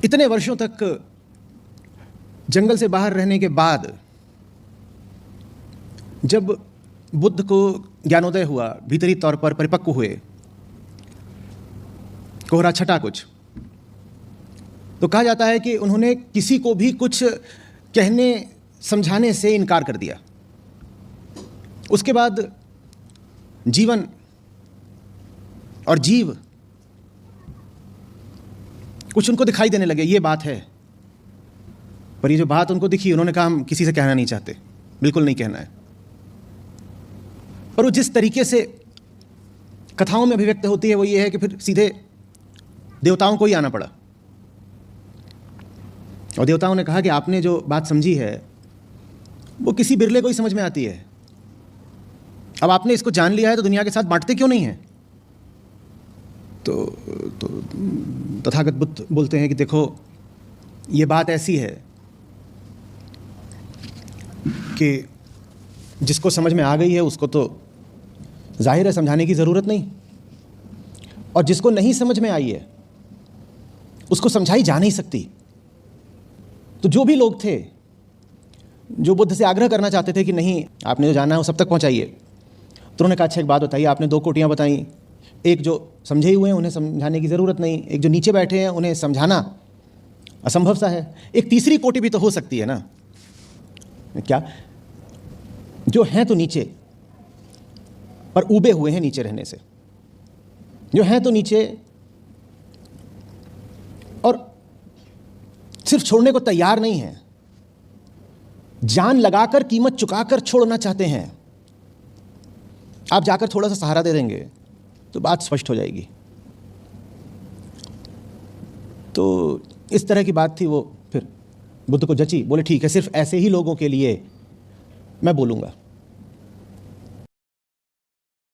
इतने वर्षों तक जंगल से बाहर रहने के बाद जब बुद्ध को ज्ञानोदय हुआ, भीतरी तौर पर परिपक्व हुए, कोहरा छटा कुछ, तो कहा जाता है कि उन्होंने किसी को भी कुछ कहने समझाने से इनकार कर दिया। उसके बाद जीवन और जीव कुछ उनको दिखाई देने लगे, ये बात है। पर ये जो बात उनको दिखी, उन्होंने कहा हम किसी से कहना नहीं चाहते, बिल्कुल नहीं कहना है। पर वो जिस तरीके से कथाओं में अभिव्यक्त होती है वो ये है कि फिर सीधे देवताओं को ही आना पड़ा, और देवताओं ने कहा कि आपने जो बात समझी है वो किसी बिरले को ही समझ में आती है। अब आपने इसको जान लिया है तो दुनिया के साथ बांटते क्यों नहीं हैं? तो तथागत बुद्ध बोलते हैं कि देखो, ये बात ऐसी है कि जिसको समझ में आ गई है उसको तो जाहिर है समझाने की ज़रूरत नहीं, और जिसको नहीं समझ में आई है उसको समझाई जा नहीं सकती। तो जो भी लोग थे जो बुद्ध से आग्रह करना चाहते थे कि नहीं, आपने जो जाना है वो सब तक पहुंचाइए, तो उन्होंने कहा अच्छा एक बात बताइए, आपने दो कोटियां बताई, एक जो समझे हुए हैं उन्हें समझाने की ज़रूरत नहीं, एक जो नीचे बैठे हैं उन्हें समझाना असंभव सा है, एक तीसरी कोटि भी तो हो सकती है ना। क्या? जो हैं तो नीचे पर ऊबे हुए हैं नीचे रहने से, जो हैं तो नीचे और सिर्फ छोड़ने को तैयार नहीं हैं, जान लगाकर कीमत चुकाकर छोड़ना चाहते हैं। आप जाकर थोड़ा सा सहारा दे देंगे तो बात स्पष्ट हो जाएगी। तो इस तरह की बात थी। वो फिर बुद्ध को जची, बोले ठीक है, सिर्फ ऐसे ही लोगों के लिए मैं बोलूँगा।